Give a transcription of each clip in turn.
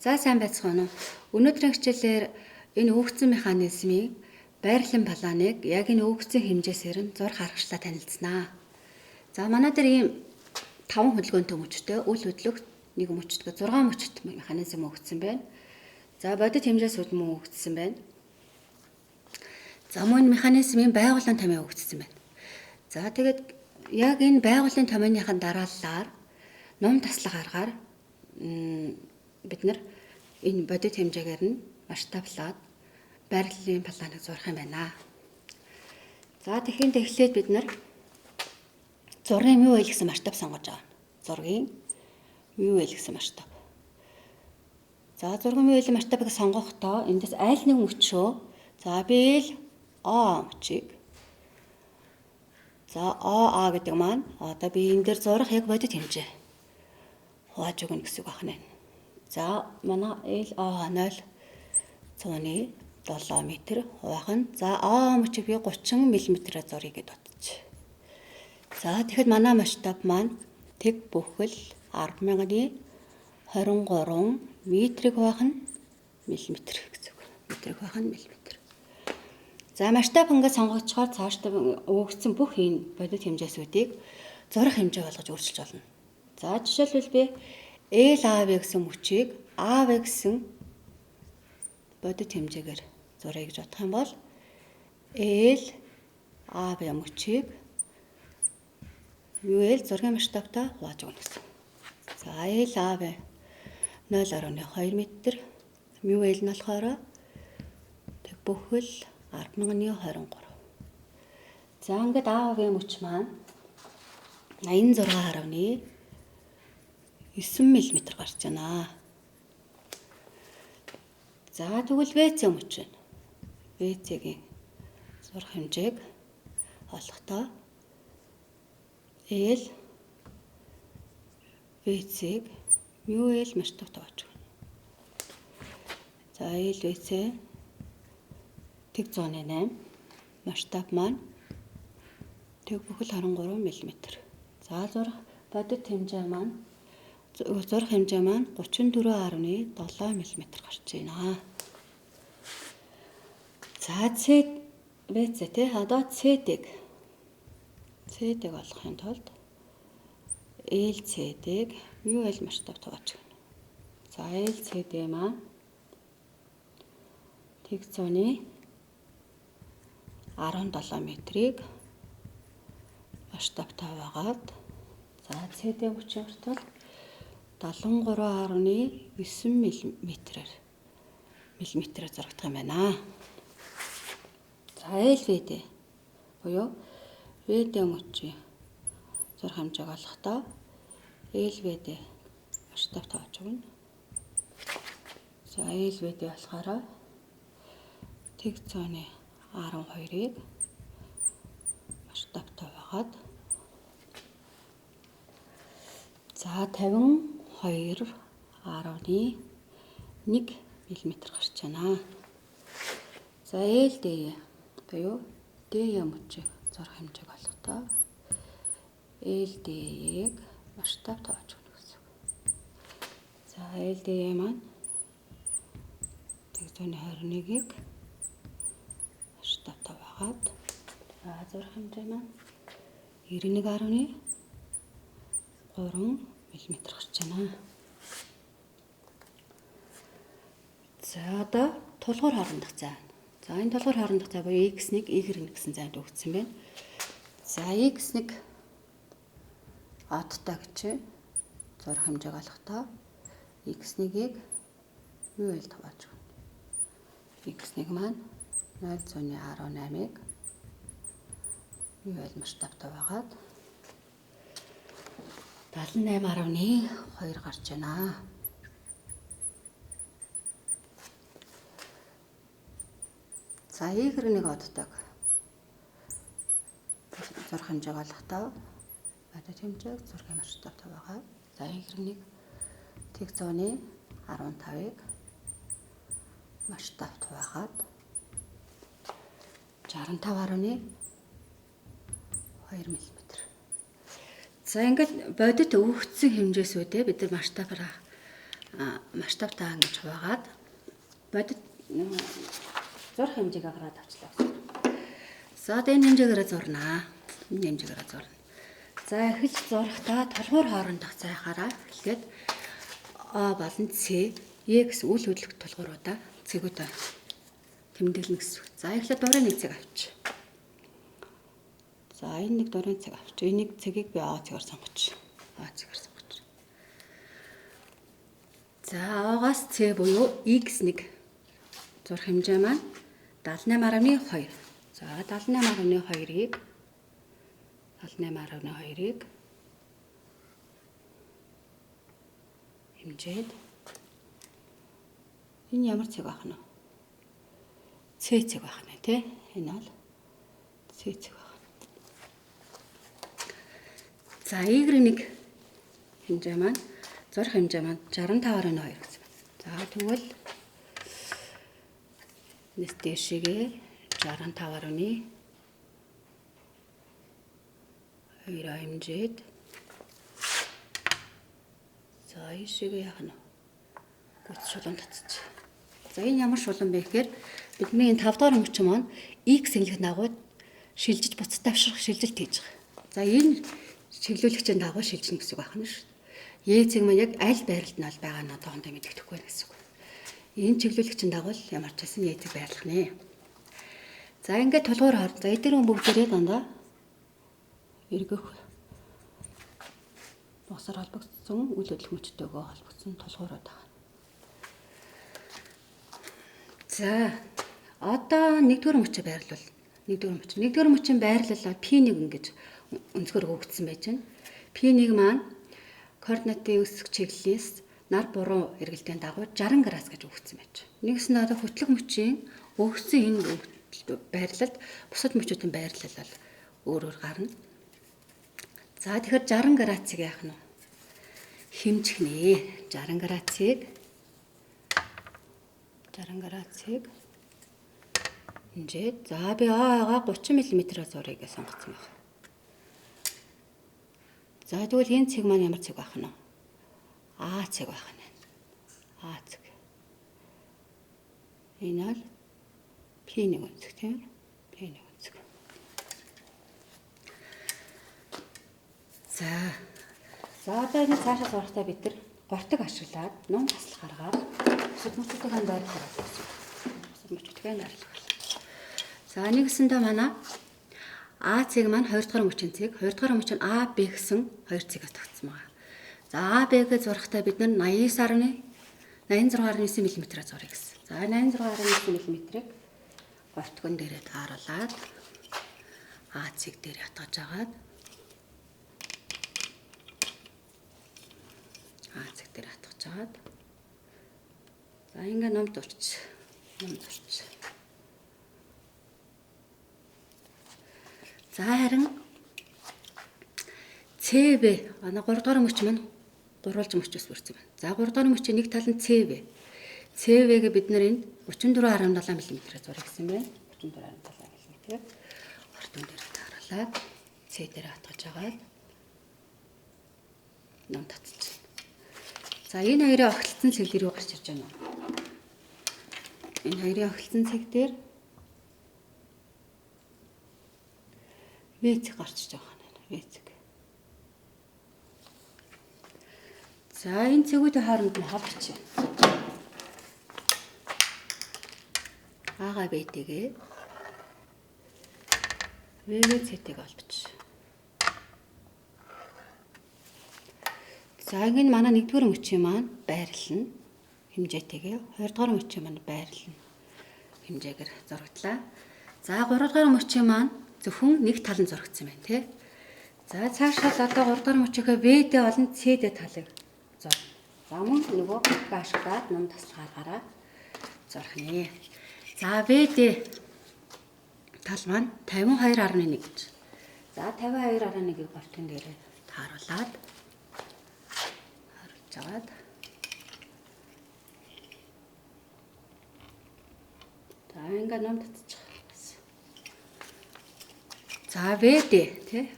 За сайн байцгаана уу. Өнөөдрийн хичээлээр энэ үүгцэн механизмын байрлалын планыг яг энэ үүгцэн хэмжээсээр нь зурх аргачлалаа танилцсанаа. За манай дээр ийм 5 хөдөлгөөнтэй мөчтэй үл хөдлөх нэг мөчтгөө 6 мөчт механизм өгсөн байна. За бодит хэмжээс мөн өгсөн байна. За мөн механизмын байгууллагын томьёо өгсөн байна. За тэгээд яг энэ байгууллагын томьёоныхын дарааллаар ном таслах аргаар бид нар энэ бодит хэмжээгээр нь масштаблаад байрлалын планыг зурах юм байна. За тэгэхээр эхлээд бид нар зургийн MUL гэсэн масштаб сонгож байгаа. Зургийн MUL гэсэн масштаб. За зургийн MUL масштабыг сонгохдоо эндээс аль нэг мөчөө за би л А мөчийг за АА гэдэг маань одоо би энэ дээр зурах яг бодит хэмжээ хувааж өгнө гэсэн үг байна. За манай LA 0 цууны 7 м хуваахын. За А мөчийг би 30 мм-ээр зуръя гэдээ бодчих. За тэгэхэд манай масштаб маань тэг бүхэл 10,000-ны 23 метрийг хуваахын миллиметр гэсэн үг. Метрийг хуваахын миллиметр. За масштаб ингээд сонгогдсоор цаашдаа өгсөн бүх энэ бодит хэмжээсүүдийг зурах хэмжээ болгож өөрчилж болно. За жишээлбэл би LAV гэсэн мөчийг AV гэсэн бодит хэмжээгээр зуръя гэж бодох юм бол LAV мөчийг MUL зургийн масштабтай хувааж өгнө гэсэн. За LAV 0.2 м, MUL нь болохоор тэг бүхэл 10,000-ны 23. За ингээд AV мөч маань 86.9 мм гарч байна. За тэгвэл ВЦ мөч нь ВЦ-гийн зурх хэмжээг олохдоо L ВЦ-г MUL масштабтай болж байна. За L ВЦ тэг 108 масштаб маань тэг бүхэл 23 мм. За зурх бодит хэмжээ маань зурх хэмжээ маань 34.7 мм гарч байна. За ВЦ тэ одоо CD-г олохын тулд LCD-г MUL масштабтай хувааж байна. За LCD маань тэг 100-ны 17 метрийг масштабтай байгаад за CD мөчийн тулд 73.9 мм-ээр зурагдах юм байна. За LVD буюу VD мөчийн зурх хэмжээг олохдоо LVD масштабтай болж өгнө. За LVD болохоор тэг 100-ны 12-ыг масштабтай байгаад за 52.1 мм гарч байна. За LD буюу DE мөчийг зурх хэмжээг олохдоо LD-ийг масштабтай болж өгнө гэсэн үг. За LD маань тэг 121-ийг масштабтай байгаад за зурх хэмжээ маань 91.3 мм гарч байна. За одоо тулгуур хоорондох зай. За энэ тулгуур хоорондох зай буюу x1, y1 гэсэн зайд өгсөн байна. За x1 одтой гэж зурх хэмжээг олохдоо x1-ийг MUL хувааж өгнө. x1 маань 0.18-ыг MUL масштабтай байгаад 78.2 гарч байна. За y1 оддог зурх хэмжээг олохдоо бодит хэмжээг зургийн масштабтай байгаа. За y1 тэг 100-ны 15-ыг масштабтай байгаад 65.2 мм. За ингээд бодит өгөгдсөн хэмжээсүүдээ бид нар масштабаар масштабтаа ингэж хуваагаад бодит зурх хэмжээгээ гаргаад авчлаа. За одоо энэ хэмжээгээр зурнаа. Энэ хэмжээгээр зурна. За эхэлж зурхтаа толгуур хоорондох цайхаараа эхлээд А болон С Е гэсэн үйл хөдлөх толгууруудаа цэгүүдээ тэмдэглэнэ гэсэн. За эхлээд дурын нэг цэг авч. За энэ нэг дурын цэг авч. Энийг цэгийг би А цэгээр сонгоч. А цэгээр сонгоч. За А-гаас С буюу X1 зурх хэмжээ маань 78.2. За 78.2-ыг хэмжээд энэ ямар цэг байх нь вэ? С цэг байх нь тий. Энэ бол С цэг байх. За Y1 хэмжээ маань зурх хэмжээ маань 65.2 гэсэн. За тэгвэл нэс дэшигээ 65.2 хэмжээд за ийшээгээ яах нь гүц шулуун татчих. За энэ ямар шулуун бэ гэхээр бидний 5 дахь мөчн маань X энлэх дагуу шилжиж буцаж авшрах шилжилт хийж байгаа. За энэ чиглүүлэгчийн дагуу шилжинэ гэсэн үг байна шүү. Е цэг маань яг аль байралд нь бол байгаа нь одоохондоо мэддэхгүй байна гэсэн үг. Энэ чиглүүлэгчийн дагуу ямар ч байсан Е цэг байрлах нэ. За ингээд толгуур хор. За эдгээр бүгдээрээ дандаа эргэх босоор холбогдсон үйл хөдлөх мөчтэйгөө холбогдсон толгуурууд байна. За одоо нэгдүгээр мөчөд байрлал. Нэгдүгээр мөчийн байрлал P1 ингэж өнцгөр өгөгдсөн байж байна. P1 маань координатын өсөх чиглэлээс нар буруу эргэлтийн дагуу 60 градус гэж өгөгдсөн байж байна. Нэгс нь одоо хөтлөх мөчийн өгсөн энэ байрлалд бусад мөчүүдийн байрлал бол өөр гарна. За тэгэхээр 60 градусыг яах нь вэ? Хэмжих нэ. 60 градусыг хэмжээд за би А-гаа 30 мм-аар зургийг сонгоцсон байна. За тэгвэл энэ цэг маань ямар цэг байх нь вэ? А цэг байх нь. А цэг. Энэ бол P1 үнцэг тийм. P1 үнцэг. За одоо энэ цаашаа сурахтаа бид нар гортог ашиглаад нум таслах гаргаад бусад мөчүүдийн байрлал болсон. Бусад мөчүүдийн байрлал. За нэгсэндээ манай А цэг маань 2 дахь мөчийн цэг, 2 дахь мөч нь АБ гэсэн 2 цэгээс тогтсон байгаа. За АБ-г зурхтаа бид нар 86.9 мм-аар зуръя гэсэн. За 86.9 мм-ыг гортгон дээрээ тааруулаад А цэг дээр ятгаж агаад А цэг дээр атгаж агаад за ингээ ном дурч. За харин ЦБ ана 3 дахь мөч маань гурвалж мөчөөс бүрдсэн байна. За 3 дахь мөчийн нэг тал нь ЦБ. ЦБ-г бид нар энд 34.7 мм-аар зуръя гэсэн байна. 34.7 мм. Гортон дээр тааруулаад С дээр атгаж агаад ном татчих. За энэ хоёрын огтлцсон цэг дээр юу гарч ирж байна вэ? Энэ хоёрын огтлцсон цэг дээр В цэг гарч ирж байгаа юм. В цэг. За энэ цэгүүдийн хооронд нь холбоч. Ага Б-тэйгээ В С-тэйг холбоч. За энэ манай нэгдүгээр мөчийн маань байрлал нь хэмжээтэйгээ 2 дугаар мөчийн маань байрлал нь хэмжээгээр зурагдлаа. За 3 дугаар мөчийн маань зөвхөн нэг тал нь зурагдсан байна тий. За цаашаа одоо 3 дугаар мөчийнхөө В-д болон С-д талыг зур. За мөн нөгөө ашиглаад ном таслах аргаараа зурх нэ. За В-д тал маань 52.1 гэж. За 52.1-ийг гортон дээрээ тааруулаад жагаад за ингээ ном татчих. За ВД тий.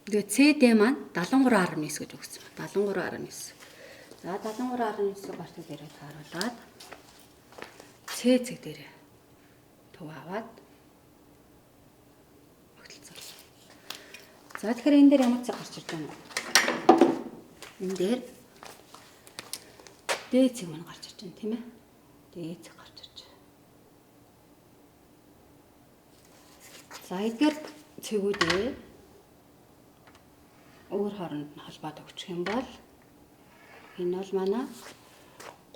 Тэгээ ЦД маань 73.9 гэж өгсөн. 73.9. За 73.9 гартыг дээрээ тааруулаад цэцэг дээрээ төв аваад огтлцоолсон. За тэгэхээр энэ дээр ямар цаг гарч ирж байна вэ? Энэ дээр дээцэг мань гарч ирж байна тийм ээ. Дээцэг гарч ирж байна. За эдгээр цэгүүдээ өөр хооронд нь холбоод өгчих юм бол энэ бол манай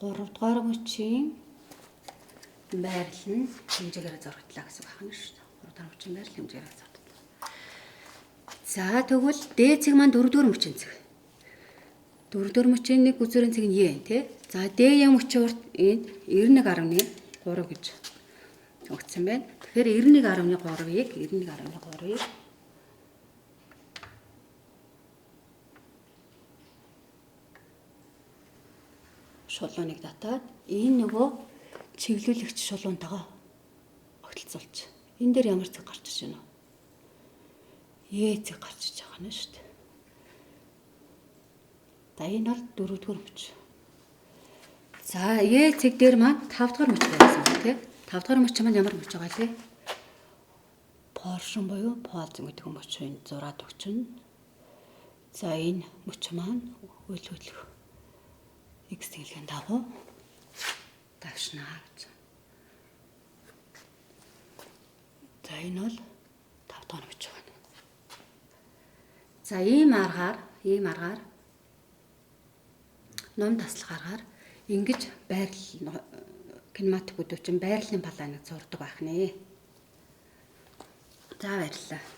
3 дугаар мөчийн байрал нь хэмжээгээр зурагдлаа гэсэн үг байна шүү дээ. 3 дугаар мөчийн байрал хэмжээгээр зурагдлаа. За тэгвэл дээцэг маань 4 дугаар мөчийн цэг. 4 дугаар мөчийн нэг үзүүрийн цэг нь Е тий. За Д-ийн мөчийн урт энэ 91.3 гэж өгсөн байна. Тэгэхээр 91.3-ыг шулууныг татаад энэ нөгөө чиглүүлэгч шулуунтайгаа огтлцуулж. Энэ дээр ямар цэг гарч иж байна вэ? Е цэг гарч иж байгаа нь шүү дээ. За энэ бол 4 дугаар мөч. За Е цэг дээр маань 5 дугаар мөч байсан байна тий. 5 дугаар мөч маань ямар мөч байгаа лээ? Поршин буюу ползен гэдэг мөч энэ зураад өгчнө. За энэ мөч маань үйл хөдлөх X тэнглэгийн дагуу давшнаа гэж. За энэ бол 5 дахь мөч байна. За ийм аргаар ном таслахаар ингэж байрлал кинематик бүдүүчин байрлалын планыг зурдаг байх нэ. За баярлалаа.